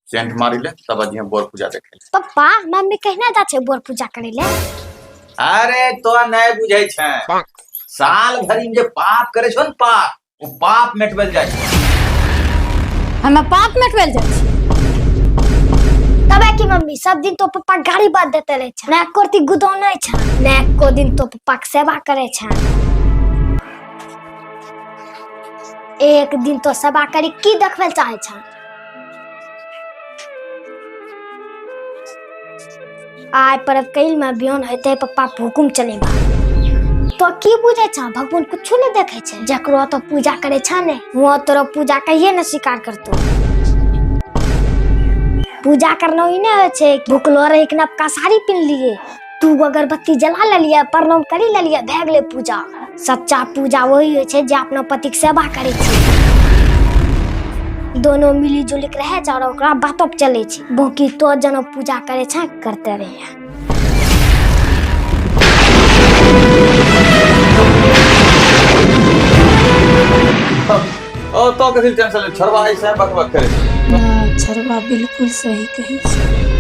Saint मारी ले तब आज बोर पूजा देखे। पप्पा मम्मी कहना जा छे बोर पूजा करे ले। अरे तो नहीं बुझे छे, साल भरी में जे पाप करे छो न पाप, वो पाप मेटबल जाय छे। हम पाप मेटबल जाय छे तबे की मम्मी सब दिन तो पप्पा गाड़ी बात देते रहे छे, ना कोती गुदो नहीं छे, ना को दिन तो पप्पा के सेवा करे छे। एक दिन तो सेवा करी की देखबल चाहे छे। आय पर कईल में बियान होते पप्पा हुकुम चलेबा तो की बुझे छ, भगवान कुछ नहीं देखे छे, जकरो तो पूजा करे छ ने वो तोरो पूजा कहिए न स्वीकार करतो। पूजा करना ही नहीं हो छे, भूखलो रह के नवका साड़ी पहन लिए, तू अगरबत्ती जला ले लिया, प्रणाम करी ले लिया, भे गेले पूजा। सच्चा पूजा वही हो छे जे अपना पति के सेवा करे छे, दोनों मिली जुली के रहे छ और ओकरा बातों पे चले छे। बाकी तो जनो पूजा करे छ करते रहे। ओ तो कथि टेंशन ले, छरवा ऐसे बकबक करे। ना छरवा बिल्कुल सही कही छे।